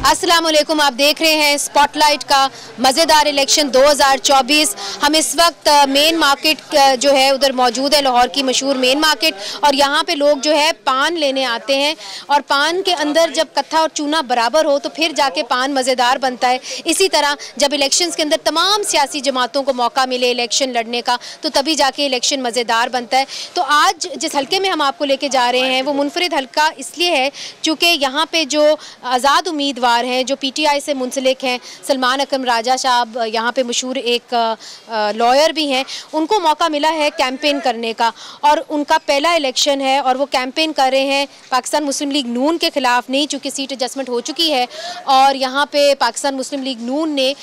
अस्सलाम वालेकुम, आप देख रहे हैं स्पॉटलाइट का मज़ेदार इलेक्शन 2024। हम इस वक्त मेन मार्केट जो है उधर मौजूद है, लाहौर की मशहूर मेन मार्केट। और यहाँ पे लोग जो है पान लेने आते हैं और पान के अंदर जब कत्था और चूना बराबर हो तो फिर जाके पान मज़ेदार बनता है। इसी तरह जब इलेक्शंस के अंदर तमाम सियासी जमातों को मौका मिले इलेक्शन लड़ने का तो तभी जाके इलेक्शन मज़ेदार बनता है। तो आज जिस हल्के में हम आपको लेके जा रहे हैं वो मुनफरिद हल्का इसलिए है चूँकि यहाँ पे जो आज़ाद उम्मीदवार हैं जो पीटीआई से मुंसलिक हैं, सलमान अकरम राजा साहब यहाँ पे मशहूर एक लॉयर भी हैं, उनको मौका मिला है कैंपेन करने का और उनका पहला इलेक्शन है और वो कैंपेन कर रहे हैं पाकिस्तान मुस्लिम लीग नून के ख़िलाफ़ नहीं, चूँकि सीट एडजस्टमेंट हो चुकी है। और यहाँ पे पाकिस्तान मुस्लिम लीग नून ने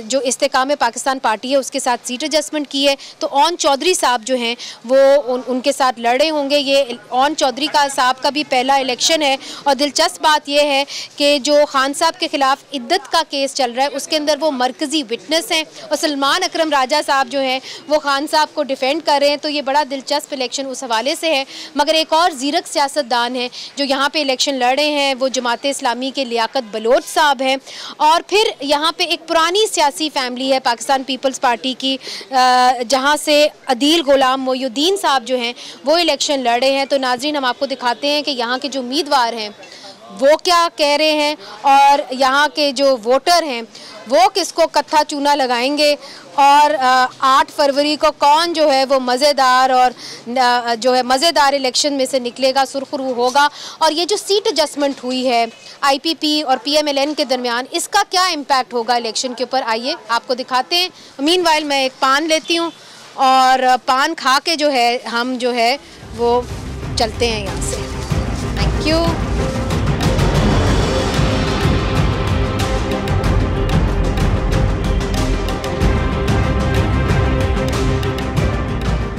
जो इस्तेकाम पाकिस्तान पार्टी है उसके साथ सीट एडजस्टमेंट की है। तो ओन चौधरी साहब जो हैं वो उनके साथ लड़े होंगे। ये ओन चौधरी का साहब का भी पहला इलेक्शन है और दिलचस्प बात यह है कि जो खान साहब के ख़िलाफ़ इद्दत का केस चल रहा है उसके अंदर वो मरकज़ी विटनेस हैं और सलमान अकरम राजा साहब जो हैं वो खान साहब को डिफेंड कर रहे हैं। तो ये बड़ा दिलचस्प इलेक्शन उस हवाले से है। मगर एक और ज़ीरक सियासतदान है जो यहाँ पे इलेक्शन लड़ रहे हैं, वो जमात इस्लामी के लियाकत बलोच साहब हैं। और फिर यहाँ पे एक पुरानी सियासी फैमिली है पाकिस्तान पीपल्स पार्टी की, जहाँ से अदील गुलाम मोयुद्दीन साहब जो हैं वो इलेक्शन लड़ रहे हैं। तो नाज़रीन, हम आपको दिखाते हैं कि यहाँ के जो उम्मीदवार हैं वो क्या कह रहे हैं और यहाँ के जो वोटर हैं वो किसको कत्था चूना लगाएंगे और 8 फरवरी को कौन जो है वो मज़ेदार और जो है मज़ेदार इलेक्शन में से निकलेगा, सुरखरू होगा। और ये जो सीट एडजस्टमेंट हुई है आईपीपी और पीएमएलएन के दरमियान, इसका क्या इम्पैक्ट होगा इलेक्शन के ऊपर, आइए आपको दिखाते हैं। मीनवाइल मैं एक पान लेती हूँ और पान खा के जो है हम जो है वो चलते हैं यहाँ से। Thank you.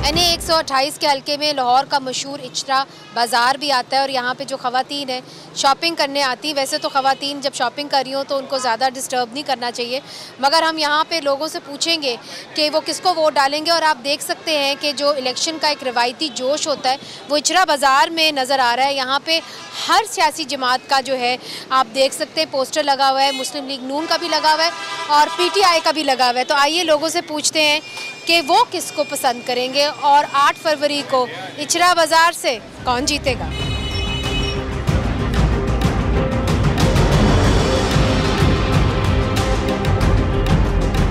NA 128 के हल्के में लाहौर का मशहूर इचरा बाज़ार भी आता है और यहाँ पे जो ख़वातीन है शॉपिंग करने आती हैं। वैसे तो ख़वातीन जब शॉपिंग कर रही हो तो उनको ज़्यादा डिस्टर्ब नहीं करना चाहिए, मगर हम यहाँ पे लोगों से पूछेंगे कि वो किसको वोट डालेंगे। और आप देख सकते हैं कि जो इलेक्शन का एक रिवायती जोश होता है वो इचरा बाज़ार में नज़र आ रहा है। यहाँ पर हर सियासी जमात का जो है आप देख सकते हैं पोस्टर लगा हुआ है, मुस्लिम लीग नून का भी लगा हुआ है और PTI का भी लगा हुआ है। तो आइए लोगों से पूछते हैं कि वो किसको पसंद करेंगे और 8 फरवरी को इचरा बाज़ार से कौन जीतेगा।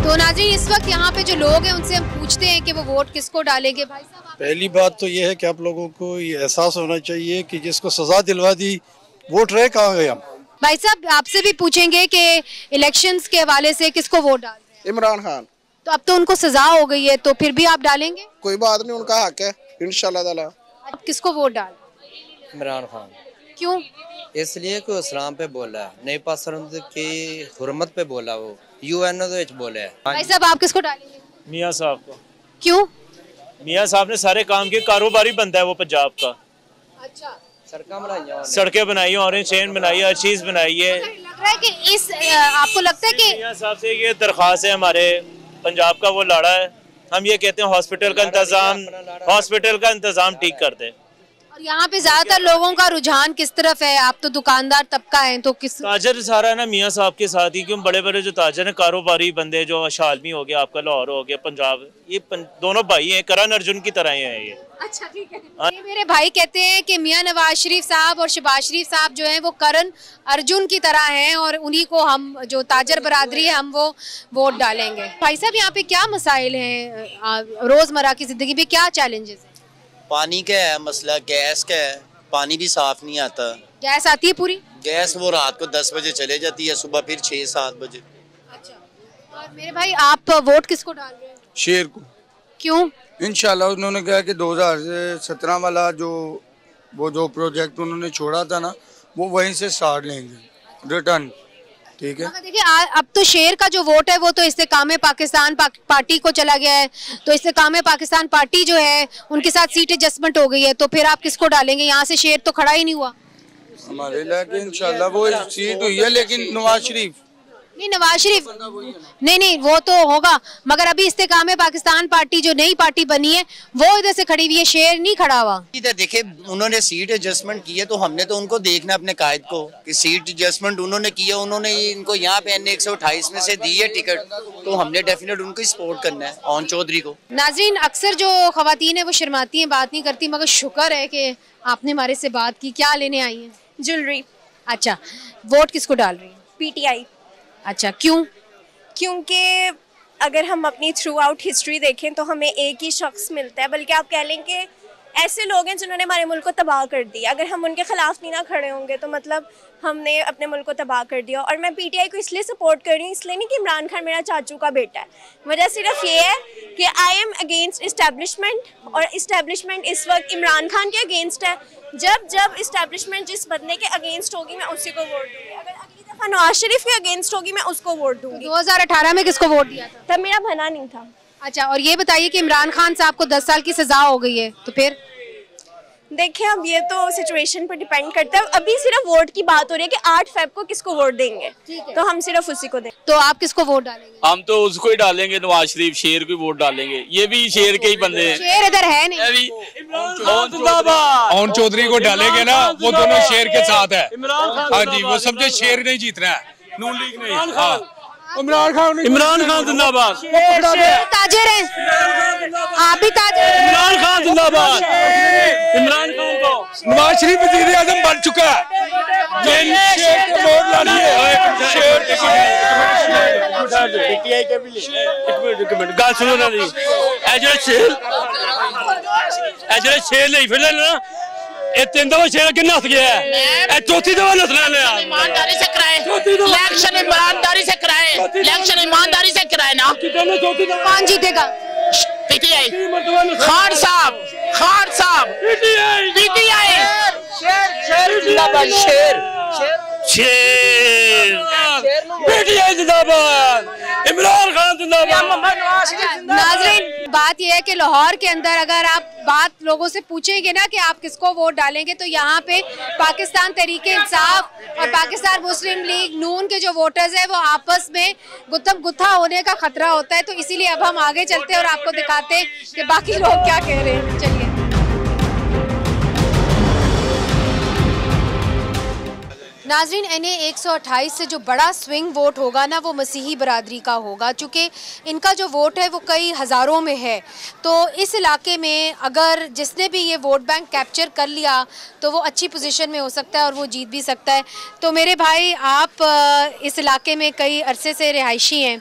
तो नाज़रीन, इस वक्त यहाँ पे जो लोग हैं उनसे हम पूछते हैं कि वो वोट किसको डालेंगे। भाई साहब, पहली बात तो ये है कि आप लोगों को ये एहसास होना चाहिए कि जिसको सजा दिलवा दी वोट रहे कहाँ गए। हम भाई साहब आपसे भी पूछेंगे कि इलेक्शंस के हवाले से किसको वोट डाल रहे हैं। इमरान खान। तो अब तो उनको सजा हो गई है तो फिर भी आप डालेंगे? कोई बात नहीं, उनका हक है इंशाल्लाह ताला। आप किसको वोट डाल? इमरान खान। क्यों? इसलिए कि इस्लाम पे बोला है, नई पसंद की हुर्मत पे बोला, वो यूएनओ ਦੇ ਵਿੱਚ बोला है। भाई साहब आप किसको डालेंगे? मियाँ साहब को। क्यों? मियाँ साहब ने सारे काम किए, कारोबारी बनता है वो पंजाब का। अच्छा, सड़कें बनाई, ऑरेंज चेन बनाई, हर चीज बनाई है। लग रहा है कि इस आपको लगता है कि मियाँ साहब से ये दरख्वास्त है हमारे पंजाब का, वो लड़ा है। हम ये कहते हैं हॉस्पिटल का इंतजाम ठीक कर दे। और यहाँ पे ज्यादातर लोगों का रुझान किस तरफ है? आप तो दुकानदार तबका है तो किस ताजर सारा है ना मियाँ साहब के साथ ही, क्यों बड़े बड़े जो ताजर हैं, कारोबारी बंदे, जो शालमी हो गया आपका, लाहौर हो गया, पंजाब, ये दोनों भाई हैं, करण अर्जुन की तरह हैं ये। अच्छा, ठीक है। ये मेरे भाई कहते हैं कि मियाँ नवाज शरीफ साहब और शहबाज शरीफ साहब जो हैं वो करण अर्जुन की तरह हैं और उन्हीं को हम जो ताजर बरादरी है हम वो वोट डालेंगे। भाई साहब यहाँ पे क्या मसाइल हैं रोजमर्रा की जिंदगी में, क्या चैलेंजेस हैं? पानी का है मसला, गैस का है, पानी भी साफ नहीं आता। गैस आती है पूरी? गैस वो रात को 10 बजे चले जाती है, सुबह फिर 6-7 बजे। अच्छा, और मेरे भाई आप वोट किसको डाल रहे हैं? शेर को। क्यों? इंशाल्लाह उन्होंने कहा कि 2017 वाला जो प्रोजेक्ट उन्होंने छोड़ा था ना वो वहीं से स्टार्ट लेंगे रिटर्न। ठीक है, देखिए अब तो शेर का जो वोट है वो तो इस्तेकाम पाकिस्तान पार्टी को चला गया है। तो इस्तेकाम पाकिस्तान पार्टी जो है उनके साथ सीट एडजस्टमेंट हो गई है, तो फिर आप किसको डालेंगे? यहाँ से शेर तो खड़ा ही नहीं हुआ। हमारे इलाके इंशाल्लाह वो सीट हुई है, लेकिन नवाज शरीफ नहीं नवाज शरीफ नहीं वो तो होगा, मगर अभी इस्तेकाम पाकिस्तान पार्टी जो नई पार्टी बनी है वो इधर से खड़ी हुई है, शेर नहीं खड़ा हुआ इधर। देखिए उन्होंने सीट एडजस्टमेंट की है तो हमने तो उनको देखना अपने कायद को कि सीट एडजस्टमेंट उन्होंने की है, उन्होंने इनको यहाँ पे NA 128 में से दी है टिकट, तो हमने डेफिनेट उनको सपोर्ट करना है ओन चौधरी को। नाजरीन अक्सर जो खवातीन है वो शर्माती हैं, बात नहीं करती, मगर शुक्र है कि आपने हमारे से बात की। क्या लेने आई हैं? ज्वेलरी। अच्छा, वोट किसको डाल रही है? PTI। अच्छा, क्यों? क्योंकि अगर हम अपनी थ्रू आउट हिस्ट्री देखें तो हमें एक ही शख्स मिलता है, बल्कि आप कह लें कि ऐसे लोग हैं जिन्होंने हमारे मुल्क को तबाह कर दिया। अगर हम उनके खिलाफ नहीं ना खड़े होंगे तो मतलब हमने अपने मुल्क को तबाह कर दिया। और मैं PTI को इसलिए सपोर्ट कर रही हूँ, इसलिए नहीं कि इमरान खान मेरा चाचू का बेटा है, वजह सिर्फ ये है कि आई एम अगेंस्ट इस्टेब्लिशमेंट, और इस्टेब्लिशमेंट इस वक्त इमरान खान के अगेंस्ट है। जब इस्टेब्लिशमेंट जिस बंदे के अगेंस्ट होगी मैं उसी को वोट दूंगी। अगर अगली दफा नवाज शरीफ के अगेंस्ट होगी मैं उसको वोट दूंगी। 2018 में किसको वोट दिया था? तब मेरा भला नहीं था। अच्छा, और ये बताइए कि इमरान खान साहब को 10 साल की सजा हो गई है, तो फिर देखिए अब ये तो सिचुएशन पर डिपेंड करता है। अभी सिर्फ वोट की बात हो रही है कि 8 फेब को किसको वोट देंगे, तो हम सिर्फ उसी को देंगे। तो आप किसको वोट डालेंगे? हम तो उसको ही डालेंगे, नवाज शरीफ, शेर को वोट डालेंगे। ये भी शेर के ही बंदे हैं। शेर इधर है नहीं। ओन चौधरी को डालेंगे ना, वो दोनों शेर के साथ है। हाँ जी, वो समझे शेर नहीं जीतना है, नून लीग नहीं। हाँ, इमरान खान जिंदाबाद। ताजिर हैं आप भी ताजिर। इमरान खान जिंदाबाद। इमरान खान को नवाज शरीफ वज़ीर आज़म बन चुका है। शेर को वोट डालिए। गल सुनो ना जी, शेर नहीं फिर ना, ये 3 दफा शेर अगे नस गया है, चौथी दफा नसना है। ईमानदारी से कराए इलेक्शन, ईमानदारी से कराए इलेक्शन, ईमानदारी से कराए ना। कौन जीतेगा? PTI। खान साहब PTI। PTI जिंदाबाद, इमरान खान जिंदाबाद। नाज़रीन बात यह है कि लाहौर के अंदर अगर आप बात लोगों से पूछेंगे ना कि आप किसको वोट डालेंगे, तो यहाँ पे पाकिस्तान तहरीक इंसाफ और पाकिस्तान मुस्लिम लीग नून के जो वोटर्स हैं वो आपस में गुत्थम गुत्था होने का खतरा होता है। तो इसीलिए अब हम आगे चलते हैं और आपको दिखाते हैं कि बाकी लोग क्या कह रहे हैं। चलिए। नाज़रीन NA 128 से जो बड़ा स्विंग वोट होगा ना वो मसीही बरादरी का होगा, चूँकि इनका जो वोट है वो कई हज़ारों में है। तो इस इलाके में अगर जिसने भी ये वोट बैंक कैप्चर कर लिया तो वो अच्छी पोजीशन में हो सकता है और वो जीत भी सकता है। तो मेरे भाई आप इस इलाके में कई अरसे से रिहायशी हैं,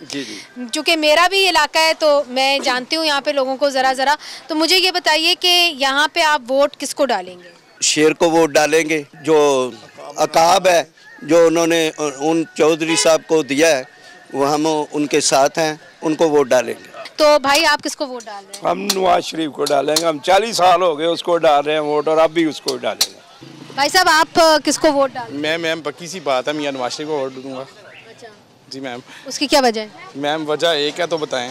चूँकि मेरा भी इलाका है तो मैं जानती हूँ यहाँ पे लोगों को ज़रा। तो मुझे ये बताइए कि यहाँ पे आप वोट किसको डालेंगे? शेर को वोट डालेंगे। जो अकाब है जो उन्होंने उन चौधरी साहब को दिया है वो हम उनके साथ हैं, उनको वोट डालेंगे। तो भाई आप किसको वोट डाल रहे हैं? हम नवाज शरीफ को डालेंगे। हम 40 साल हो गए उसको डाल रहे हैं वोट, और अब भी उसको डालेंगे। भाई साहब आप किसको वोट डाल रहे हैं? मैम पक्की सी बात है, मैं नवाज शरीफ को वोट दूंगा। अच्छा जी मैम। उसकी क्या वजह है? मैम वजह एक है तो बताएं।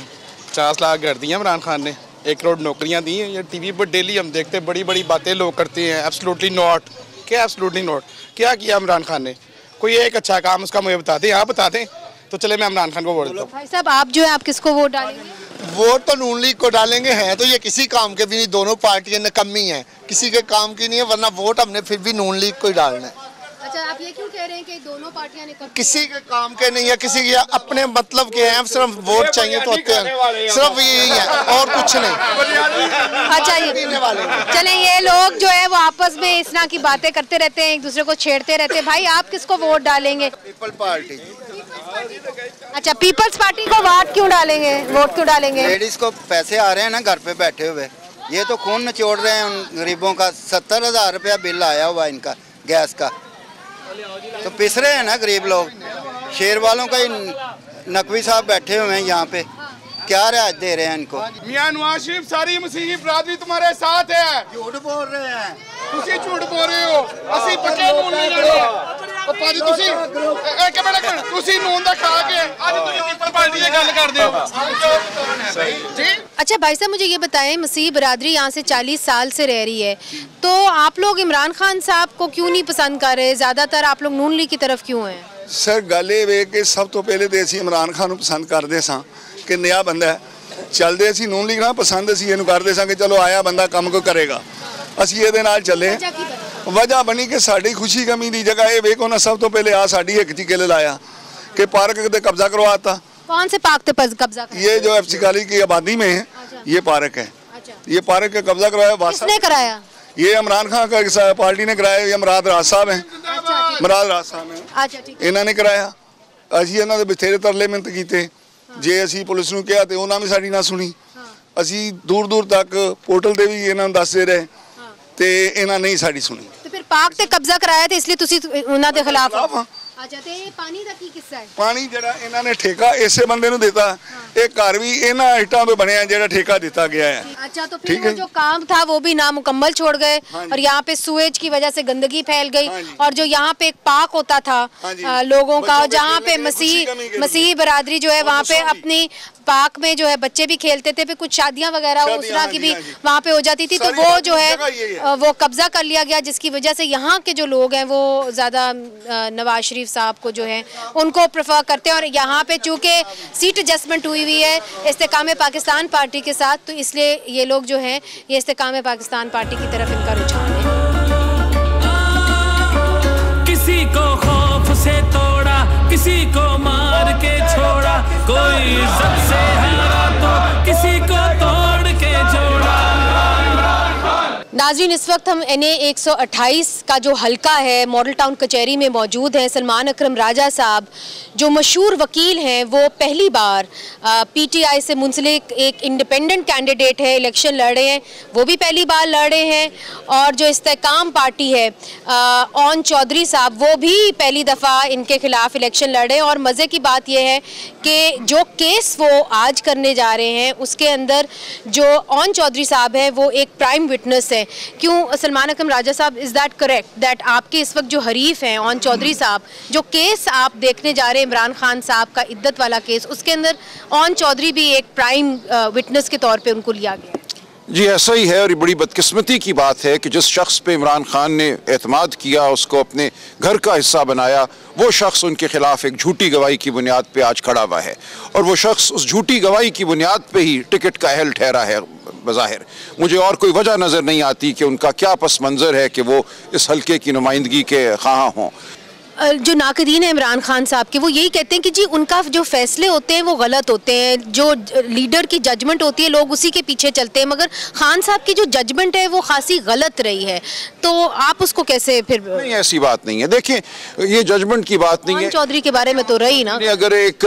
50 लाख घर दिए इमरान खान ने, 1 करोड़ नौकरियां दी हैं। ये टीवी पर डेली हम देखते हैं, बड़ी बड़ी बातें लोग करते हैं। Absolutely not. क्या एब्सोल्युटली नॉट? क्या किया इमरान खान ने? कोई एक अच्छा काम उसका मुझे बता दें, आप बता दें तो चले मैं इमरान खान को वोट देता हूँ। भाई साहब आप जो है आप किसको वोट डालेंगे? वोट तो नून लीग को डालेंगे। हैं तो ये किसी काम के भी नहीं, दोनों पार्टियां निकम्मी हैं, किसी के काम की नहीं है, वरना वोट हमने फिर भी नून लीग को ही डालना है। अच्छा आप ये क्यों कह रहे हैं कि दोनों पार्टियां निकम्मी? किसी के काम के नहीं है, किसी के अपने मतलब के हैं, सिर्फ वोट चाहिए तो होते हैं, सिर्फ यही है और कुछ नहीं। अच्छा ये चलें, ये लोग जो है वो आपस में इस तरह की बातें करते रहते हैं, एक दूसरे को छेड़ते रहते हैं। भाई आप किसको वोट डालेंगे? People party. अच्छा पीपल्स पार्टी को वोट क्यों डालेंगे? वोट क्यों डालेंगे? लेडीज को पैसे आ रहे हैं ना घर पे बैठे हुए, ये तो खून निचोड़ रहे हैं उन गरीबों का। 70,000 रुपया बिल आया हुआ इनका गैस का, तो पिस रहे हैं ना गरीब लोग। शेर वालों का ही नकवी साहब बैठे हुए हैं यहाँ पे, क्या रियायत दे रहे हैं इनको? मियां नवाज शरीफ सारी मसीही बरादरी तुम्हारे साथ है। झूठ बोल रहे हैं, तुसी झूठ बोल रहे हो। असि पक्के नून नहीं लड़े। ਉਹ ਭਾਜੀ ਤੁਸੀਂ ਇੱਕ ਮਿੰਟ ਤੁਸੀਂ ਨੂਨ ਦਾ ਖਾ ਕੇ ਅੱਜ ਤੁਸੀਂ ਪੀਪਲ ਪਾਰਟੀ ਦੀ ਗੱਲ ਕਰਦੇ ਹੋ जी। अच्छा भाई साहब मुझे ये बताएं, मसीह बरादरी यहाँ से 40 साल से रह रही है, तो आप लोग इमरान खान साहब को क्यों नहीं पसंद कर रहे? ज़्यादातर आप लोग नून लीग की तरफ क्यों हैं? सर गल ये वे कि सब तो पहले तो असीं इमरान खान पसंद करते सां कि नया बंदा है, चलते असीं नून लीग ना पसंद असीं इहनूं करते सां कि चलो आया बंदा काम कोई करेगा, असीं इहदे नाल चले। वजह बनी कि साडी खुशी गमी की जगह ये वेखो ना, सब तो पहले आ साडी हिक च किल लाया कि पार्क पे कब्जा करवाता। कौन से पार्क पे कब्जा? ये जो एफसी कॉलेज की आबादी में है ये पार्क है। ये पार्क का कब्जा करवाया। किसने कराया? ये इमरान खान का पार्टी ने कराया। ये मुराद राज साहब हैं, मुराद राज साहब हैं, इन्होंने कराया। असीं इन्हां दे बथेरे तरले मिन्नत कीते, जे असीं पुलिस नूं कहा तो उन्हां भी साडी ना सुनी। असीं दूर दूर तक पोर्टल ते भी इन्हां नूं दसदे रहे ते इन्हां नहीं साडी सुनी। तो फिर पार्क ते कब्जा कराया ते इसलिए तुसीं उन्हां दे खिलाफ हो? अच्छा, ते पानी दा की किस्सा है? पानी जिहड़ा इन्हां ने ठेका इसे बंदे नूं दिता, ये घर भी इन्हां इटां तो बनया जिहड़ा ठेका दिता गया है। अच्छा, तो फिर वो जो काम था वो भी नामुकम्मल छोड़ गए और यहाँ पे सुएज की वजह से गंदगी फैल गई। और जो यहाँ पे एक पार्क होता था लोगों का, जहाँ पे मसीह बरादरी जो है वहाँ पे अपनी पार्क में जो है बच्चे भी खेलते थे, फिर कुछ शादियाँ वगैरह उस तरह की भी वहाँ पे हो जाती थी, तो वो जो है वो कब्जा कर लिया गया, जिसकी वजह से यहाँ के जो लोग हैं वो ज़्यादा नवाज शरीफ साहब को जो है उनको प्रेफर करते हैं। और यहाँ पे चूँकि सीट एडजस्टमेंट हुई हुई है इस्तेकाम पाकिस्तान पार्टी के साथ, तो इसलिए ये लोग जो हैं ये इस्तेकाम पाकिस्तान पार्टी की तरफ इनका रुझान है। किसी को खौफ से तोड़ा, किसी को मार के छोड़ा, कोई इज्जत से हारा तो किसी को तोड़ के जोड़ा। नाज़रीन, इस वक्त हम NA 128 का जो हल्का है मॉडल टाउन कचहरी में मौजूद हैं। सलमान अकरम राजा साहब जो मशहूर वकील हैं, वो पहली बार PTI से मुंसलिक एक इंडिपेंडेंट कैंडिडेट है, इलेक्शन लड़ रहे हैं, वो भी पहली बार लड़ रहे हैं। और जो इस्तेकाम पार्टी है ओन चौधरी साहब, वो भी पहली दफ़ा इनके खिलाफ इलेक्शन लड़ रहे हैं। और मज़े की बात यह है कि जो केस वो आज करने जा रहे हैं उसके अंदर जो ओन चौधरी साहब हैं वो एक प्राइम विटनेस है। क्यों सलमान अकरम राजा साहब, इज़ दैट करेक्ट दैट आपके इस वक्त जो हरीफ हैं ओन चौधरी साहब, जो केस आप देखने जा रहे हैं इमरान खान साहब का इद्दत वाला केस, उसके अंदर ओन चौधरी भी एक प्राइम विटनेस के तौर पे उनको लिया गया? जी ऐसा ही है। और ये बड़ी बदकिस्मती की बात है कि जिस शख्स पे इमरान खान ने एतमाद किया, उसको अपने घर का हिस्सा बनाया, वो शख्स उनके खिलाफ एक झूठी गवाही की बुनियाद पे आज खड़ा हुआ है। और वो शख्स उस झूठी गवाही की बुनियाद पे ही टिकट का अहल ठहरा है। बज़ाहिर मुझे और कोई वजह नज़र नहीं आती कि उनका क्या पस मंज़र है कि वो इस हल्के की नुमाइंदगी के ख़्वाह हों। जो नाक़दीन है इमरान खान साहब के, वो यही कहते हैं कि जी उनका जो फैसले होते हैं वो गलत होते हैं, जो लीडर की जजमेंट होती है लोग उसी के पीछे चलते हैं, मगर खान साहब की जो जजमेंट है वो खासी गलत रही है, तो आप उसको कैसे फिर? नहीं, ऐसी बात नहीं है। देखिए, ये जजमेंट की बात नहीं है। चौधरी के बारे में तो रही ना, अगर एक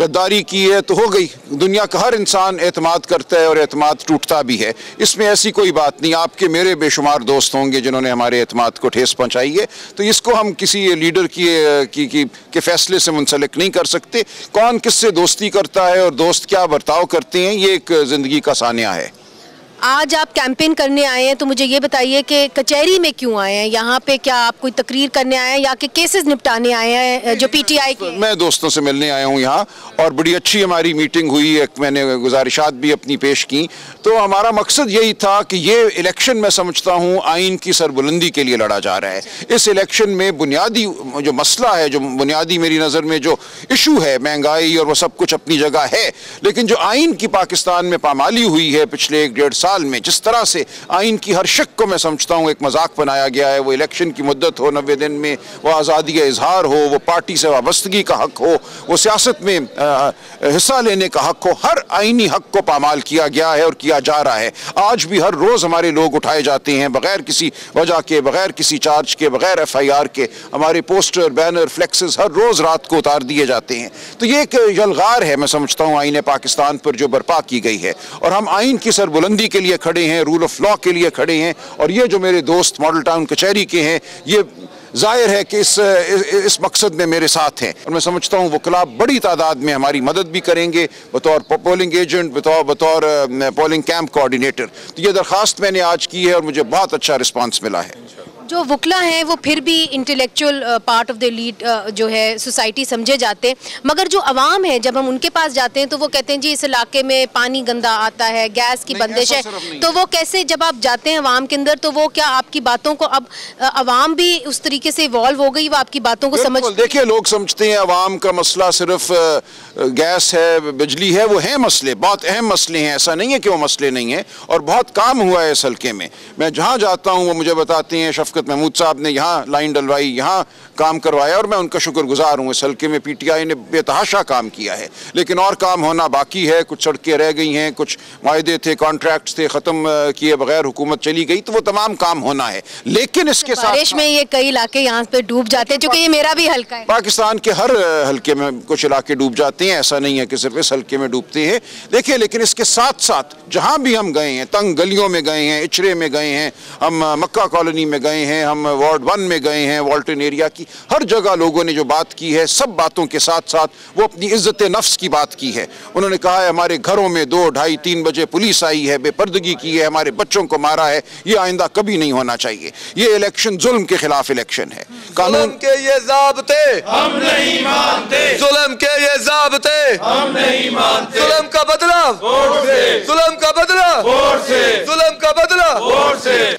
गद्दारी की है तो हो गई। दुनिया का हर इंसान एतमाद करता है और एतमाद टूटता भी है, इसमें ऐसी कोई बात नहीं। आपके मेरे बेशुमार दोस्त होंगे जिन्होंने हमारे एतमाद को ठेस पहुँचाई है, तो इसको हम किसी लीडर के फैसले से मुंसलिक नहीं कर सकते। कौन किससे दोस्ती करता है और दोस्त क्या बर्ताव करते हैं, ये एक जिंदगी का सानिया है। आज आप कैंपेन करने आए हैं, तो मुझे ये बताइए कि कचहरी में क्यों आए हैं? यहाँ पे क्या आप कोई तकरीर करने आए हैं या कि केसेस निपटाने आए हैं जो PTI के? मैं दोस्तों से मिलने आया हूँ यहाँ, और बड़ी अच्छी हमारी मीटिंग हुई, एक मैंने गुजारिशात भी अपनी पेश की। तो हमारा मकसद यही था कि ये इलेक्शन मैं समझता हूँ आइन की सरबुलंदी के लिए लड़ा जा रहा है। इस इलेक्शन में बुनियादी जो मसला है, जो बुनियादी मेरी नज़र में जो इशू है, महंगाई और वो सब कुछ अपनी जगह है, लेकिन जो आइन की पाकिस्तान में पामाली हुई है पिछले 1-1.5 साल में, जिस तरह से आइन की हर शक को मैं समझता हूँ एक मजाक बनाया गया है, वो इलेक्शन की मुद्दत हो 90 दिन में, वो आज़ादी का इजहार हो, वो पार्टी से वाबस्तगी का हक हो, वो सियासत में हिस्सा लेने का हक हो, हर आइनी हक को पामाल किया गया है और किया जा रहा है। आज भी हर रोज़ हमारे लोग उठाए जाते हैं बगैर किसी वजह के, बगैर किसी चार्ज के, बगैर FIR के। हमारे पोस्टर, बैनर, फ्लेक्सेस हर रोज़ रात को उतार दिए जाते हैं। तो ये एक यलगार है मैं समझता हूँ आइन पाकिस्तान पर जो बर्पा की गई है, और हम आइन की सरबुलंदी के लिए खड़े हैं, रूल ऑफ लॉ के लिए खड़े हैं। और ये जो मेरे दोस्त मॉडल टाउन कचहरी के हैं, ये जाहिर है कि इस मकसद में मेरे साथ हैं, और मैं समझता हूँ वकला बड़ी तादाद में हमारी मदद भी करेंगे बतौर पोलिंग एजेंट, बतौर पोलिंग कैंप कोऑर्डिनेटर। तो ये दरख्वास्त मैंने आज की है और मुझे बहुत अच्छा रिस्पांस मिला है। जो वकला हैं वो फिर भी intellectual part of the lead जो है सोसाइटी समझे जाते हैं, मगर जो अवाम है जब हम उनके पास जाते हैं तो वो कहते हैं जी इस इलाके में पानी गंदा आता है, गैस की बंदिश है। तो वो कैसे जब आप जाते हैं अवाम के अंदर तो वो क्या आपकी बातों को अब अवाम भी उस तरीके से इवॉल्व हो गई, वो आपकी बातों को समझ? देखिए, लोग समझते हैं अवाम का मसला सिर्फ गैस है, बिजली है, वो है मसले, बहुत अहम मसले हैं, ऐसा नहीं है कि वो मसले नहीं है, और बहुत काम हुआ है इस हल्के में। मैं जहाँ जाता हूँ वो मुझे बताते हैं शफकत महमूद साहब ने यहाँ लाइन डलवाई, यहाँ काम करवाया, और मैं उनका शुक्रगुजार हूँ। इस हल्के में PTI ने बेतहाशा काम किया है, लेकिन और काम होना बाकी है। कुछ सड़कें रह गई हैं, कुछ वायदे थे, कॉन्ट्रैक्ट्स थे, ख़त्म किए बगैर हुकूमत चली गई, तो वो तमाम काम होना है। लेकिन इसके साथ बारिश में ये कई इलाके यहाँ पे डूब जाते हैं, क्योंकि ये मेरा भी हल्का है। पाकिस्तान के हर हल्के में कुछ इलाके डूब जाते हैं, ऐसा नहीं है कि सिर्फ इस हल्के में डूबते हैं। देखिए, लेकिन इसके साथ साथ जहाँ भी हम गए हैं, तंग गलियों में गए हैं, इचरे में गए हैं, हम मक्का कॉलोनी में गए हैं, हम वार्ड 1 में गए हैं, वॉल्टन एरिया की हर जगह लोगों ने जो बात की है, सब बातों के साथ साथ वो अपनी इज्जत नफ्स की बात की है। उन्होंने कहा है हमारे घरों में 2, 2:30, 3 बजे पुलिस आई है, बेपर्दगी की है, हमारे बच्चों को मारा है, ये आइंदा कभी नहीं होना चाहिए। ये इलेक्शन जुल्म के खिलाफ इलेक्शन है। कानून के ये ज़ाब्ते हम नहीं मानते, जुल्म के ये ज़ाब्ते हम नहीं मानते, जुल्म का बदला वोट से, जुल्म का बदला वोट से, जुल्म का बदला वोट से।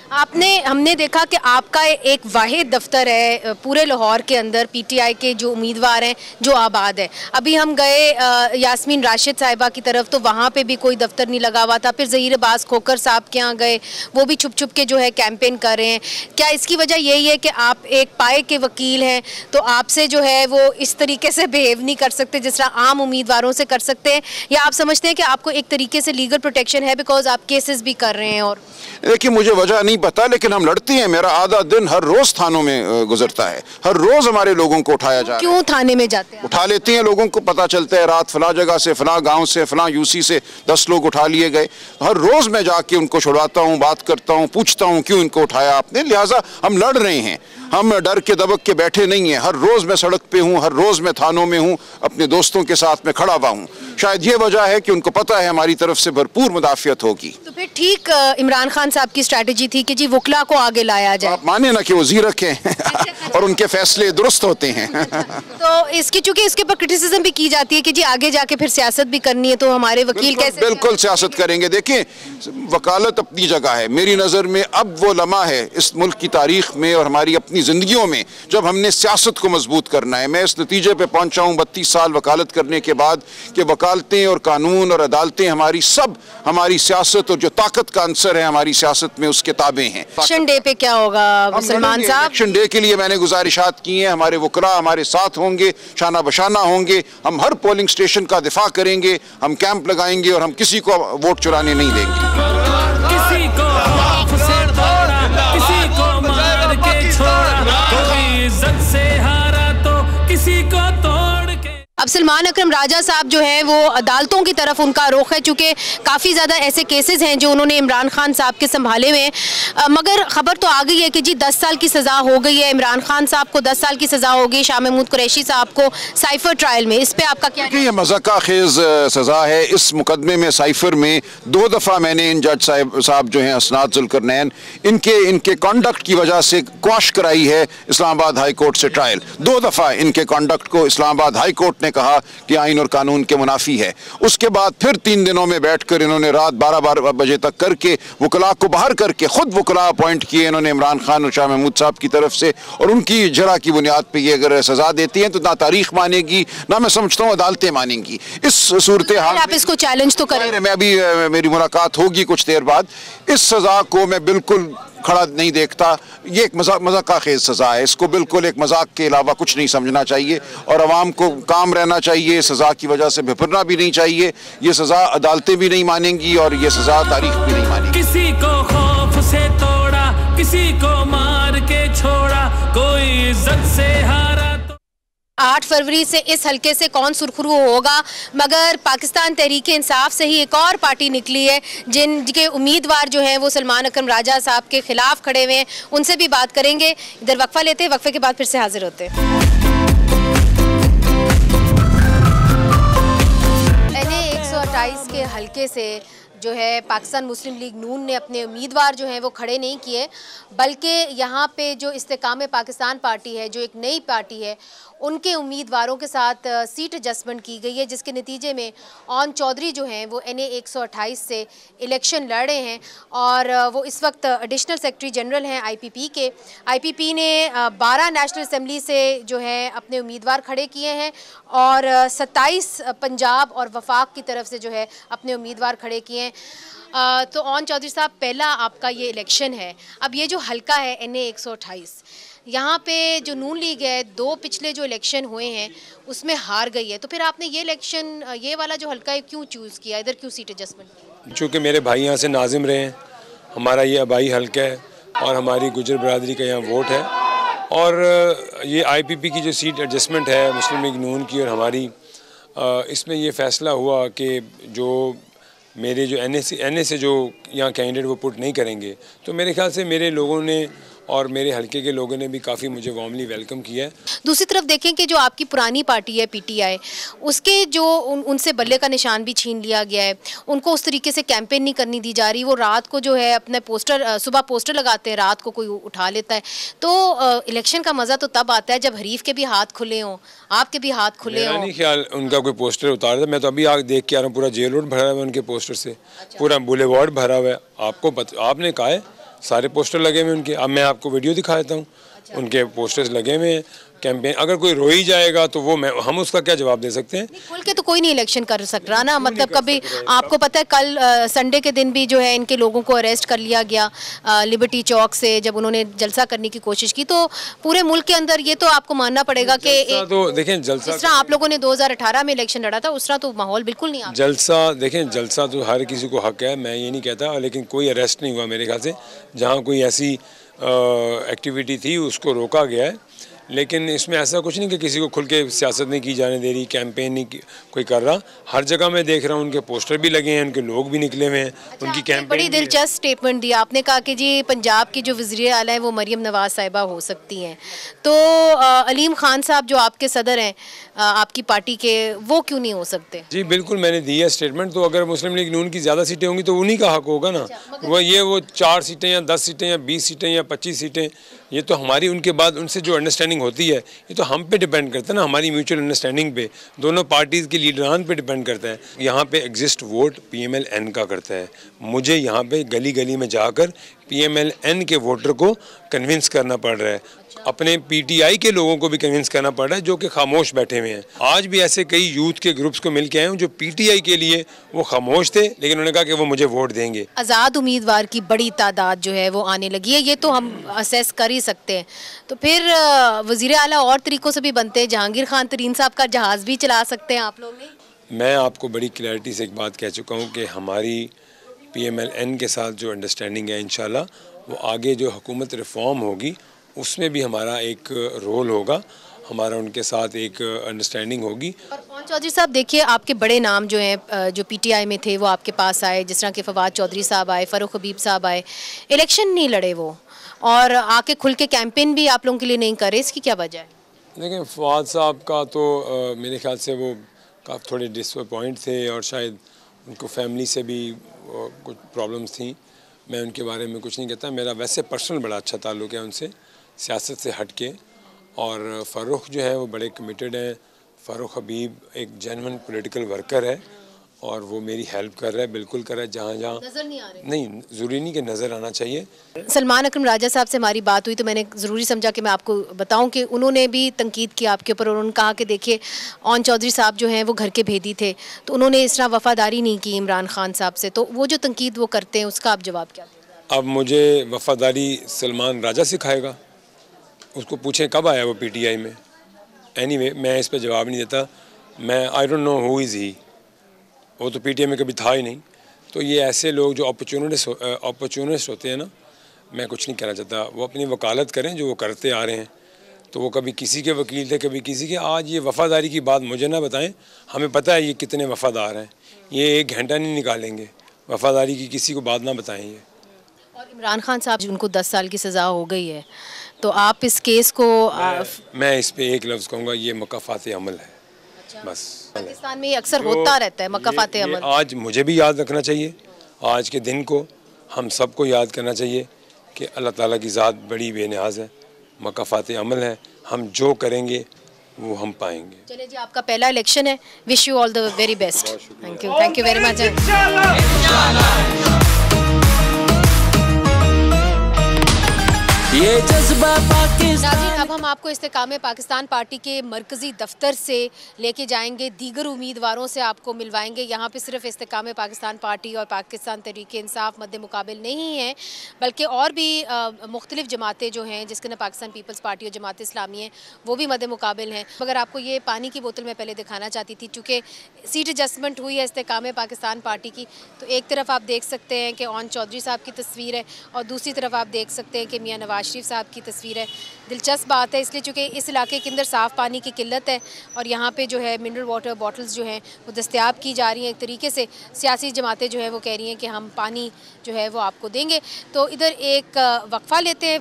हमने देखा कि आपका एक वाहिद दफ्तर है पूरे लाहौर के अंदर, PTI के जो उम्मीदवार हैं जो आबाद है। अभी हम गए यास्मीन राशिद साहिबा की तरफ, तो वहाँ पे भी कोई दफ्तर नहीं लगा हुआ था। फिर ज़हीर अब्बास खोकर साहब के यहाँ गए, वो भी छुप छुप के जो है कैंपेन कर रहे हैं। क्या इसकी वजह यही है कि आप एक पाए के वकील हैं, तो आपसे जो है वो इस तरीके से बिहेव नहीं कर सकते जिस तरह आम उम्मीदवारों से कर सकते हैं, या आप समझते हैं कि आपको एक तरीके से लीगल प्रोटेक्शन है बिकॉज आप केसेस भी कर रहे हैं? और देखिए, मुझे वजह नहीं पता, लेकिन हम लड़ते हैं। मेरा आधा दिन हर रोज थानों में गुजरता है, हर रोज हमारे लोगों को उठाया जा रहा है। क्यों थाने में जाते हैं? उठा लेते हैं, लोगों को पता चलता है रात फला जगह से, फला गांव से, फला UC से 10 लोग उठा लिए गए। हर रोज मैं जाके उनको छुड़वाता हूँ, बात करता हूँ, पूछता हूँ क्यों इनको उठाया आपने। लिहाजा हम लड़ रहे हैं, हम डर के दबक के बैठे नहीं हैं। हर रोज मैं सड़क पे हूँ, हर रोज मैं थानों में हूँ, अपने दोस्तों के साथ में खड़ा हुआ हूँ। शायद ये वजह है कि उनको पता है हमारी तरफ से भरपूर मुदाफियत होगी। तो फिर ठीक इमरान खान साहब की स्ट्रैटेजी थी कि जी वकला को आगे लाया जाए। आप माने ना कि वो ज़ीरक हैं और उनके फैसले दुरुस्त होते हैं। तो इसकी चूंकि इसके ऊपर क्रिटिसिज्म भी की जाती है कि जी आगे जाके फिर सियासत भी करनी है, तो हमारे वकील कैसे? बिल्कुल सियासत करेंगे। देखिए, वकालत अपनी जगह है। मेरी नज़र में अब वो लम्हा है इस मुल्क की तारीख में और हमारी अपनी ज़िंदगियों में जब हमने सियासत को मजबूत करना है। मैं इस नतीजे पे पहुंचा हूँ 32 साल वकालत करने के बाद कि वकालतें और कानून और अदालतें हमारी सब हमारी सियासत और जो ताकत का अंसर है हमारी सियासत में उसके ताबे हैं। इलेक्शन डे पे क्या होगा सलमान साहब? इलेक्शन डे के लिए मैंने गुजारिशात की हैं, हमारे वकला हमारे साथ होंगे, शाना बशाना होंगे। हम हर पोलिंग स्टेशन का दिफा करेंगे, हम कैंप लगाएंगे और हम किसी को वोट चुराने नहीं देंगे। किसी को से तोड़ा, किसी को मार के छोड़ा, कोई इज्जत से हारा तो किसी को तोड़ के। अब सलमान अकरम राजा साहब जो है वो अदालतों की तरफ उनका रुख है, चूँकि काफ़ी ज़्यादा ऐसे केसेस हैं जो उन्होंने इमरान खान साहब के संभाले हुए हैं। मगर खबर तो आ गई है कि जी 10 साल की सज़ा हो गई है। इमरान खान साहब को 10 साल की सज़ा हो गई, शाह महमूद कुरैशी साहब को साइफर ट्रायल में। इस पर आपका क्या? ये मज़ाक़ा खेज़ सज़ा है। इस मुकदमे में साइफर में 2 दफ़ा मैंने इन जज साहब जो हैं असनाद जुल्करनैन, इनके कॉन्डक्ट की वजह से क्वाश कराई है इस्लामाबाद हाई कोर्ट से ट्रायल। 2 दफ़ा इनके कॉन्डक्ट को इस्लामाबाद हाई कोर्ट ने कहा कि आइन और कानून के मुनाफी है। उसके बाद फिर 3 दिनों में बैठकर इन्होंने रात 12 बजे तक करके वकला को बाहर करके खुद वकला अपॉइंट किए इन्होंने इमरान खान और शाह महमूद साहब की तरफ से। और उनकी जरा की बुनियाद पर ये अगर सजा देती हैं तो ना तारीख मानेगी, ना मैं समझता हूँ अदालतें मानेंगी। इस सूरत हाल आप इसको चैलेंज तो करें? मैं अभी मेरी मुलाकात होगी कुछ देर बाद। इस सजा को मैं बिल्कुल खड़ा नहीं देखता। ये एक मज़ाक़ा खेज़ सज़ा है, इसको बिल्कुल एक मजाक के अलावा कुछ नहीं समझना चाहिए और अवाम को काम रहना चाहिए। सज़ा की वजह से भिपरना भी नहीं चाहिए। ये सज़ा अदालतें भी नहीं मानेंगी और ये सज़ा तारीख भी नहीं मानेगी। किसी को खौफ से तोड़ा, किसी को मार के छोड़ा, कोई इज्जत से हारा। 8 फरवरी से इस हल्के से कौन सुरखरू होगा, मगर पाकिस्तान तहरीक इंसाफ से ही एक और पार्टी निकली है जिनके उम्मीदवार जो हैं वो सलमान अकरम राजा साहब के खिलाफ खड़े हुए हैं। उनसे भी बात करेंगे। इधर वक्फा लेते हैं, वक्फे के बाद फिर से हाजिर होते हैं। NA 128 के हल्के से जो है पाकिस्तान मुस्लिम लीग नून ने अपने उम्मीदवार जो हैं वो खड़े नहीं किए, बल्कि यहाँ पे जो इस्तेकाम पाकिस्तान पार्टी है, जो एक नई पार्टी है, उनके उम्मीदवारों के साथ सीट एडजस्टमेंट की गई है, जिसके नतीजे में ओन चौधरी जो हैं वो NA 128 से इलेक्शन लड़ रहे हैं और वो इस वक्त एडिशनल सेक्रेटरी जनरल हैं IPP के। IPP ने 12 नेशनल असम्बली से जो है अपने उम्मीदवार खड़े किए हैं और 27 पंजाब और वफाक की तरफ से जो है अपने उम्मीदवार खड़े किए हैं। तो ओन चौधरी साहब, पहला आपका ये इलेक्शन है। अब ये जो हलका है NA 128, यहाँ पे जो नून लीग है, 2 पिछले जो इलेक्शन हुए हैं उसमें हार गई है, तो फिर आपने ये इलेक्शन, ये वाला जो हलका है क्यों चूज़ किया, इधर क्यों सीट एडजस्टमेंट किया? चूँकि मेरे भाई यहाँ से नाजिम रहे हैं, हमारा ये आबाई हलका है और हमारी गुजर बरादरी का यहाँ वोट है, और ये IPP की जो सीट एडजस्टमेंट है मुस्लिम लीग नून की और हमारी, इसमें ये फ़ैसला हुआ कि जो मेरे जो NA से जो यहाँ कैंडिडेट वो पुट नहीं करेंगे, तो मेरे ख्याल से मेरे लोगों ने और मेरे हलके के लोगों ने भी काफ़ी मुझे वार्मली वेलकम किया है। दूसरी तरफ देखें कि जो आपकी पुरानी पार्टी है PTI, उसके जो उनसे बल्ले का निशान भी छीन लिया गया है, उनको उस तरीके से कैंपेन नहीं करनी दी जा रही। वो रात को जो है अपने पोस्टर, सुबह पोस्टर लगाते हैं, रात को कोई उठा लेता है। तो इलेक्शन का मज़ा तो तब आता है जब हरीफ के भी हाथ खुले हों, आपके भी हाथ खुले हों। नहीं ख्याल उनका कोई पोस्टर उतार था, मैं तो अभी आगे देख के आ रहा हूँ, पूरा जेल रोड भरा हुआ है उनके पोस्टर से। पूरा बुलेवार्ड भरा हुआ है। आपने कहा है सारे पोस्टर लगे हुए उनके। अब मैं आपको वीडियो दिखा देता हूँ, उनके पोस्टर्स लगे हुए हैं। कैंपेन अगर कोई रो ही जाएगा तो वो हम उसका क्या जवाब दे सकते हैं? खुल के तो कोई नहीं इलेक्शन कर सकता रहा ना, मतलब कभी आपको पता है कल संडे के दिन भी जो है इनके लोगों को अरेस्ट कर लिया गया लिबर्टी चौक से, जब उन्होंने जलसा करने की कोशिश की। तो पूरे मुल्क के अंदर ये तो आपको मानना पड़ेगा कि तो देखें जलसा, जिस तरह आप लोगों ने 2018 में इलेक्शन लड़ा था उस तरह तो माहौल बिल्कुल नहीं। जलसा देखें, जलसा तो हर किसी को हक है, मैं ये नहीं कहता, लेकिन कोई अरेस्ट नहीं हुआ मेरे ख्याल से। जहाँ कोई ऐसी एक्टिविटी थी उसको रोका गया है, लेकिन इसमें ऐसा कुछ नहीं कि किसी को खुल के सियासत नहीं की जाने दे रही, कैंपेन नहीं कोई कर रहा। हर जगह मैं देख रहा हूँ उनके पोस्टर भी लगे हैं, उनके लोग भी निकले हुए हैं। उनकी कैंपेन बड़ी दिलचस्प स्टेटमेंट दिया आपने, कहा कि जी पंजाब की जो वज़ीर आला है वो मरियम नवाज साहिबा हो सकती हैं। तो अलीम खान साहब जो आपके सदर हैं आपकी पार्टी के, वो क्यों नहीं हो सकते? जी बिल्कुल, मैंने दी है स्टेटमेंट। तो अगर मुस्लिम लीग नून की ज़्यादा सीटें होंगी तो उन्हीं का हक होगा ना। वो 4 सीटें या 10 सीटें या 20 सीटें या 25 सीटें, ये तो हमारी उनके बाद उनसे जो अंडरस्टैंडिंग होती है ये तो हम पे डिपेंड करता है ना, हमारी म्यूचुअल अंडरस्टैंडिंग पे, दोनों पार्टीज़ के लीडरान पे डिपेंड करता है। यहाँ पे एग्जिस्ट वोट PMLN का करता है। मुझे यहाँ पे गली गली में जाकर PMLN के वोटर को कन्विंस करना पड़ रहा है, अपने PTI के लोगों को भी कन्विंस करना पड़ रहा है जो कि खामोश बैठे हुए हैं। आज भी ऐसे कई यूथ के ग्रुप्स को मिल के आए हूँ जो PTI के लिए वो खामोश थे, लेकिन उन्होंने कहा कि वो मुझे वोट देंगे। आज़ाद उम्मीदवार की बड़ी तादाद जो है वो आने लगी है, ये तो हम असेस कर ही सकते हैं। तो फिर वज़ीर आला और तरीक़ों से भी बनते हैं, जहांगीर खान तरीन साहब का जहाज़ भी चला सकते हैं आप लोग नहीं? मैं आपको बड़ी क्लैरिटी से एक बात कह चुका हूँ कि हमारी PMLN के साथ जो अंडरस्टैंडिंग है, इंशाल्लाह वो आगे जो हुकूमत रिफॉर्म होगी उसमें भी हमारा एक रोल होगा, हमारा उनके साथ एक अंडरस्टैंडिंग होगी। और चौधरी साहब देखिए, आपके बड़े नाम जो हैं जो PTI में थे वो आपके पास आए, जिस तरह के फवाद चौधरी साहब आए, फ़ारूक हबीब साहब आए, इलेक्शन नहीं लड़े वो, और आके खुल के कैंपेन भी आप लोगों के लिए नहीं करे, इसकी क्या वजह है? देखिए फवाद साहब का तो मेरे ख्याल से वो काफ़ी थोड़े डिसअपॉइंट थे और शायद उनको फैमिली से भी कुछ प्रॉब्लम्स थी। मैं उनके बारे में कुछ नहीं कहता, मेरा वैसे पर्सनल बड़ा अच्छा ताल्लुक़ है उनसे, सियासत से हट के। और फ़ारूक जो है वो बड़े कमिटेड हैं। फ़ारूक हबीब एक जेन्युइन पॉलिटिकल वर्कर है और वो मेरी हेल्प कर रहा है, बिल्कुल कर रहा है। जहाँ जहाँ नज़र नहीं आ रहे, नहीं ज़रूरी नहीं कि नज़र आना चाहिए। सलमान अकरम राजा साहब से हमारी बात हुई तो मैंने ज़रूरी समझा कि मैं आपको बताऊं कि उन्होंने भी तनकीद की आपके ऊपर, और उन्होंने कहा कि देखिए ओन चौधरी साहब जो हैं वो घर के भेदी थे, तो उन्होंने इस तरह वफ़ादारी नहीं की इमरान खान साहब से। तो वो जो तनकीद वो करते हैं उसका आप जवाब क्या देंगे? अब मुझे वफ़ादारी सलमान राजा सिखाएगा, उसको पूछें कब आया वो PTI में। एनीवे मैं इस पर जवाब नहीं देता। मैं I don't know who is he, वो तो PTI में कभी था ही नहीं। तो ये ऐसे लोग जो अपॉर्चुनिस्ट होते हैं ना, मैं कुछ नहीं कहना चाहता। वो अपनी वकालत करें जो वो करते आ रहे हैं। तो वो कभी किसी के वकील थे, कभी किसी के। आज ये वफ़ादारी की बात मुझे ना बताएं, हमें पता है ये कितने वफ़ादार हैं। ये 1 घंटा नहीं निकालेंगे, वफ़ादारी की किसी को बात ना बताएं ये। और इमरान खान साहब उनको 10 साल की सज़ा हो गई है, तो आप इस केस को मैं इस पे एक लफ्ज़ कहूँगा, ये मकाफ़ात अमल है। बस पाकिस्तान में ये अक्सर होता रहता है मकाफ़ात अमल। आज मुझे भी याद रखना चाहिए, आज के दिन को हम सबको याद करना चाहिए कि अल्लाह ताला की ज़ात बड़ी बेनियाज है, मकाफ़ात अमल है, हम जो करेंगे वो हम पाएंगे। चलिए जी, आपका पहला इलेक्शन है, wish you all the very best. Thank you very much. ये जज्बा नाज़रीन, अब हम आपको इस्तेकामे पाकिस्तान पार्टी के मरकज़ी दफ्तर से लेके जाएंगे, दीगर उम्मीदवारों से आपको मिलवाएंगे। यहाँ पे सिर्फ इस्तेकामे पाकिस्तान पार्टी और पाकिस्तान तहरीक इंसाफ मद्दे मुकाबिल नहीं हैं, बल्कि और भी मुख्तलिफ जमातें जो हैं, जिसके ना पाकिस्तान पीपल्स पार्टी और जमात इस्लामी है, वो भी मद्दे मुकाबिल हैं। मगर आपको ये पानी की बोतल मैं पहले दिखाना चाहती थी, चूँकि सीट एडजस्टमेंट हुई है इस्तेकामे पाकिस्तान पार्टी की, तो एक तरफ आप देख सकते हैं कि ओन चौधरी साहब की तस्वीर है और दूसरी तरफ आप देख सकते हैं कि मियाँ नवाज शरीफ साहब की तस्वीर है। दिलचस्प बात है इसलिए चूँकि इस इलाके के अंदर साफ़ पानी की किल्लत है और यहाँ पे जो है मिनरल वाटर बॉटल्स जो हैं वो दस्तयाब की जा रही हैं। एक तरीके से सियासी जमातें जो है वो कह रही हैं कि हम पानी जो है वो आपको देंगे। तो इधर एक वक्फा लेते हैं।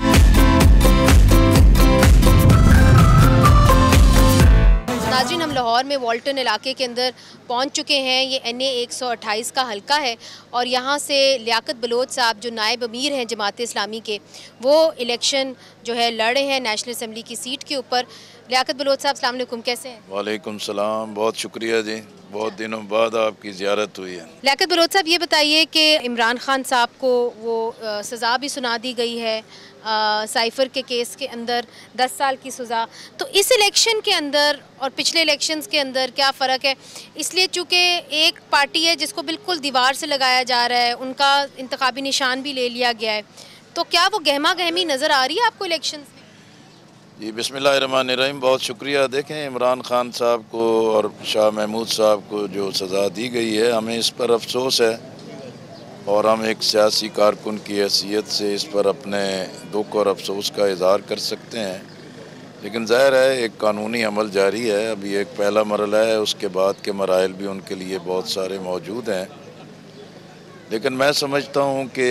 नाज़रीन, हम लाहौर में वाल्टन इलाके के अंदर पहुंच चुके हैं। ये NA 128 का हल्का है और यहाँ से लियाकत बलोच साहब जो नायब अमीर हैं जमात इस्लामी के, वो इलेक्शन जो है लड़ रहे हैं नेशनल असम्बली की सीट के ऊपर। लियाकत बलोच साहब, अस्सलाम वालेकुम, कैसे हैं? वालेकुम सलाम, बहुत शुक्रिया जी, बहुत दिनों बाद आपकी ज़ियारत हुई है। लियाकत बलोच साहब, ये बताइए कि इमरान खान साहब को वो सज़ा भी सुना दी गई है साइफ़र के केस के अंदर 10 साल की सज़ा। तो इस इलेक्शन के अंदर और पिछले इलेक्शंस के अंदर क्या फ़र्क है? इसलिए चूँकि एक पार्टी है जिसको बिल्कुल दीवार से लगाया जा रहा है, उनका इंतखाबी निशान भी ले लिया गया है, तो क्या वो गहमा गहमी नज़र आ रही है आपको इलेक्शन में? जी, बिस्मिल्लाहिर्रहमानिर्रहीम, बहुत शुक्रिया। देखें, इमरान खान साहब को और शाह महमूद साहब को जो सज़ा दी गई है, हमें इस पर अफसोस है और हम एक सियासी कारकुन की हैसियत से इस पर अपने दुख और अफसोस का इज़हार कर सकते हैं। लेकिन ज़ाहिर है एक कानूनी अमल जारी है, अभी एक पहला मरला है, उसके बाद के मराइल भी उनके लिए बहुत सारे मौजूद हैं। लेकिन मैं समझता हूँ कि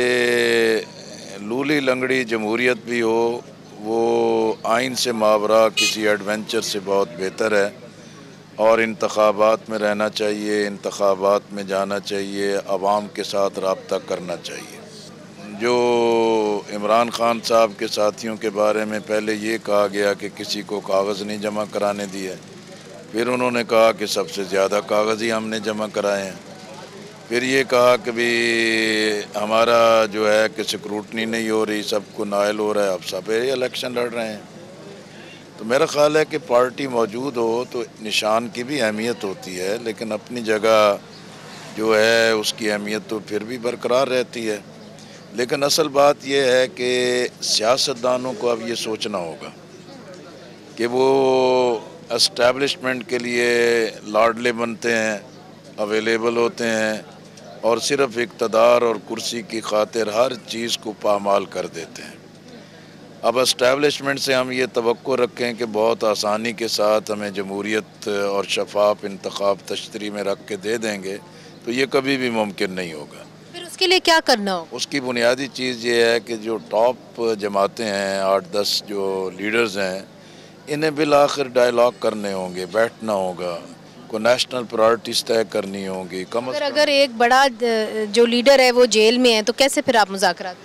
लूली लंगड़ी जमहूरियत भी हो, वो आइन से मावरा किसी एडवेंचर से बहुत बेहतर है और इंतखाबात में रहना चाहिए, इंतखाबात में जाना चाहिए, अवाम के साथ रब्ता करना चाहिए। जो इमरान खान साहब के साथियों के बारे में पहले ये कहा गया कि किसी को कागज़ नहीं जमा कराने दिए, फिर उन्होंने कहा कि सबसे ज़्यादा कागज़ ही हमने जमा कराए हैं, फिर ये कहा कि भी हमारा जो है कि स्क्रूटनी नहीं हो रही, सबको नायल हो रहा है, अब सब इलेक्शन लड़ रहे हैं। तो मेरा ख़्याल है कि पार्टी मौजूद हो तो निशान की भी अहमियत होती है, लेकिन अपनी जगह जो है उसकी अहमियत तो फिर भी बरकरार रहती है। लेकिन असल बात यह है कि सियासतदानों को अब ये सोचना होगा कि वो एस्टेब्लिशमेंट के लिए लाडले बनते हैं, अवेलेबल होते हैं और सिर्फ़ इक़्तिदार और कुर्सी की खातिर हर चीज़ को पामाल कर देते हैं। अब एस्टेब्लिशमेंट से हम ये तवक्को रखें कि बहुत आसानी के साथ हमें जमहूरियत और शफाफ इंतखाब तश्तरी में रख के दे देंगे, तो ये कभी भी मुमकिन नहीं होगा। फिर उसके लिए क्या करना हो? उसकी बुनियादी चीज़ ये है कि जो टॉप जमातें हैं, 8-10 जो लीडर्स हैं, इन्हें बिल आखिर डायलॉग करने होंगे, बैठना होगा, को नेशनल प्रायोरिटीज़ तय करनी होंगी। अगर एक बड़ा जो लीडर है वो जेल में है तो कैसे फिर आप मुज़ाकरात?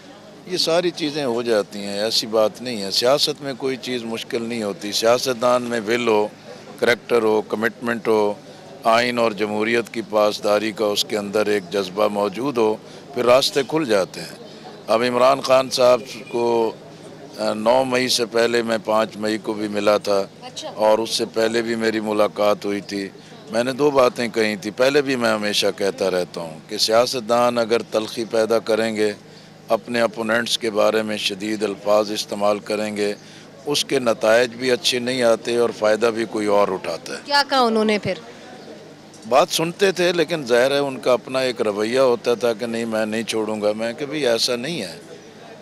ये सारी चीज़ें हो जाती हैं, ऐसी बात नहीं है। सियासत में कोई चीज़ मुश्किल नहीं होती। सियासतदान में विल हो, करैक्टर हो, कमिटमेंट हो, आइन और जमहूरियत की पासदारी का उसके अंदर एक जज्बा मौजूद हो, फिर रास्ते खुल जाते हैं। अब इमरान खान साहब को 9 मई से पहले मैं 5 मई को भी मिला था और उससे पहले भी मेरी मुलाकात हुई थी। मैंने 2 बातें कही थी, पहले भी मैं हमेशा कहता रहता हूँ कि सियासतदान अगर तलखी पैदा करेंगे, अपने अपोनेंट्स के बारे में शदीद अल्फाज इस्तेमाल करेंगे, उसके नतायज भी अच्छे नहीं आते और फ़ायदा भी कोई और उठाता है। क्या कहा उन्होंने फिर? बात सुनते थे, लेकिन ज़ाहिर है उनका अपना एक रवैया होता था कि नहीं मैं नहीं छोड़ूंगा। मैं कि भाई ऐसा नहीं है,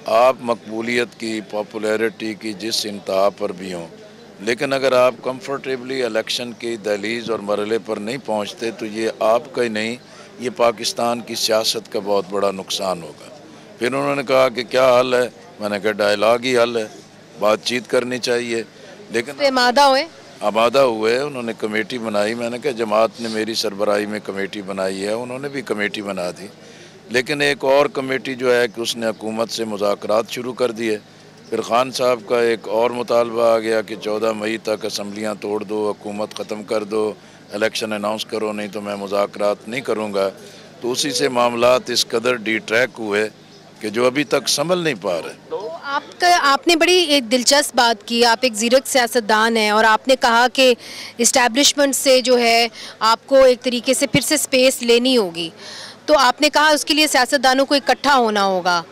आप मकबूलियत की, पॉपुलैरिटी की जिस इंतहा पर भी हों, लेकिन अगर आप कंफर्टेबली इलेक्शन की दहलीज और मरले पर नहीं पहुंचते तो ये आपका ही नहीं, ये पाकिस्तान की सियासत का बहुत बड़ा नुकसान होगा। फिर उन्होंने कहा कि क्या हल है? मैंने कहा डायलॉग ही हल है, बातचीत करनी चाहिए। लेकिन आमादा हुए, उन्होंने कमेटी बनाई। मैंने कहा जमात ने मेरी सरबराही में कमेटी बनाई है, उन्होंने भी कमेटी बना दी। लेकिन एक और कमेटी जो है कि उसने हुकूमत से मुज़ाकरात शुरू कर दिए। फिर खान साहब का एक और मुतालबा आ गया कि 14 मई तक असम्बलियाँ तोड़ दो, हुकूमत ख़त्म कर दो, इलेक्शन अनाउंस करो, नहीं तो मैं मुज़ाकरात नहीं करूँगा। तो उसी से मामलात इस कदर डिट्रैक हुए कि जो अभी तक संभल नहीं पा रहे। तो आपने बड़ी एक दिलचस्प बात की, आप एक ज़ीरक सियासतदान हैं और आपने कहा कि इस्टेब्लिशमेंट से जो है आपको एक तरीके से फिर से स्पेस लेनी होगी। तो आपने कहा उसके लिए सियासतदानों को इकट्ठा होना होगा।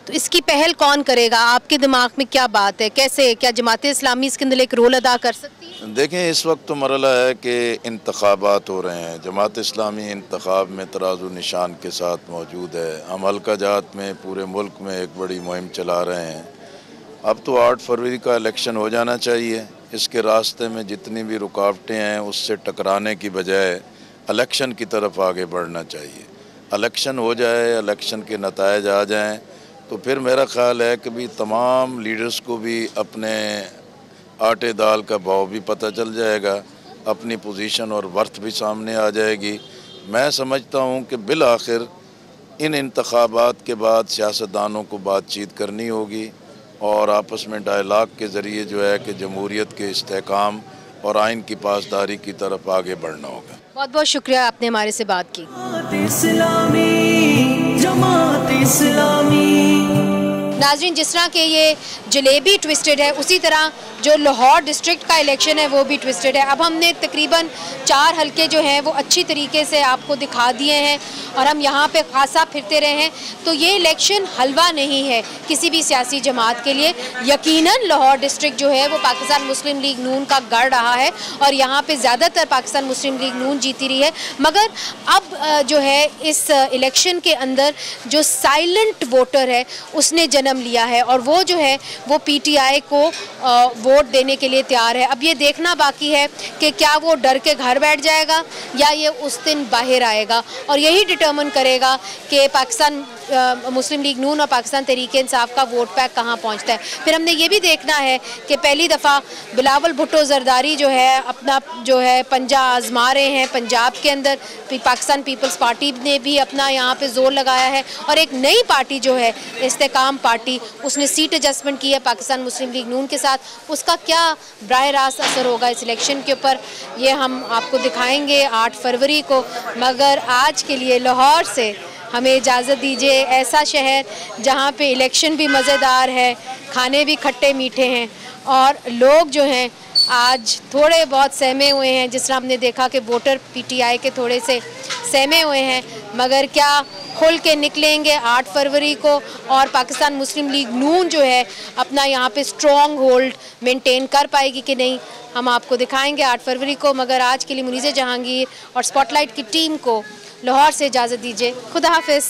तो इसकी पहल कौन करेगा? आपके दिमाग में क्या बात है? कैसे, क्या जमात इस्लामी इसके अंदर एक रोल अदा कर सकती है? देखें, इस वक्त तो मरला है कि इंतखाबात हो रहे हैं। जमात इस्लामी इंतखाब में तराजू निशान के साथ मौजूद है। हम हल्का जात में पूरे मुल्क में एक बड़ी मुहिम चला रहे हैं। अब तो 8 फरवरी का इलेक्शन हो जाना चाहिए। इसके रास्ते में जितनी भी रुकावटें हैं उससे टकराने की बजाय इलेक्शन की तरफ आगे बढ़ना चाहिए। इलेक्शन हो जाए, इलेक्शन के नतायज आ जाएं, तो फिर मेरा ख़्याल है कि भी तमाम लीडर्स को भी अपने आटे दाल का भाव भी पता चल जाएगा, अपनी पोजीशन और वर्थ भी सामने आ जाएगी। मैं समझता हूँ कि बिल आखिर इन इंतखाबात के बाद सियासतदानों को बातचीत करनी होगी और आपस में डायलॉग के ज़रिए जो है कि जमहूरियत के इस्तेहकाम और आइन की पासदारी की तरफ आगे बढ़ना होगा। बहुत बहुत शुक्रिया, आपने हमारे से बात की। नाज़रीन, जिस तरह के ये जलेबी ट्विस्टेड है, उसी तरह जो लाहौर डिस्ट्रिक्ट का इलेक्शन है वो भी ट्विस्टेड है। अब हमने तकरीबन 4 हलके जो हैं वो अच्छी तरीके से आपको दिखा दिए हैं और हम यहाँ पे खासा फिरते रहे हैं। तो ये इलेक्शन हलवा नहीं है किसी भी सियासी जमात के लिए। यकीनन लाहौर डिस्ट्रिक्ट जो है वो पाकिस्तान मुस्लिम लीग नून का गढ़ रहा है और यहाँ पे ज़्यादातर पाकिस्तान मुस्लिम लीग नून जीती रही है। मगर अब जो है इस इलेक्शन के अंदर जो साइलेंट वोटर है उसने जन्म लिया है और वो जो है वो PTI को वोट देने के लिए तैयार है। अब ये देखना बाकी है कि क्या वो डर के घर बैठ जाएगा या ये उस दिन बाहर आएगा और यही डिटर्मिन करेगा कि पाकिस्तान मुस्लिम लीग नून और पाकिस्तान तहरीक इंसाफ का वोट पैक कहाँ पहुँचता है। फिर हमने ये भी देखना है कि पहली दफ़ा बिलावल भुट्टो जरदारी जो है अपना जो है पंजा आजमा रहे हैं पंजाब के अंदर। पाकिस्तान पीपल्स पार्टी ने भी अपना यहाँ पे जोर लगाया है और एक नई पार्टी जो है इस्तेकाम पार्टी, उसने सीट एडजस्टमेंट की है पाकिस्तान मुस्लिम लीग नून के साथ। उसका क्या बराह रास्त असर होगा इस इलेक्शन के ऊपर, ये हम आपको दिखाएंगे 8 फरवरी को। मगर आज के लिए लाहौर से हमें इजाज़त दीजिए। ऐसा शहर जहाँ पे इलेक्शन भी मज़ेदार है, खाने भी खट्टे मीठे हैं और लोग जो हैं आज थोड़े बहुत सहमे हुए हैं। जिस तरह हमने देखा कि वोटर PTI के थोड़े से सहमे हुए हैं, मगर क्या खुल के निकलेंगे 8 फरवरी को और पाकिस्तान मुस्लिम लीग नून जो है अपना यहाँ पे स्ट्रॉन्ग होल्ड मेंटेन कर पाएगी कि नहीं, हम आपको दिखाएंगे 8 फरवरी को। मगर आज के लिए मुनीज़ जहांगीर और स्पॉटलाइट की टीम को लाहौर से इजाज़त दीजिए। खुदा हाफिज़।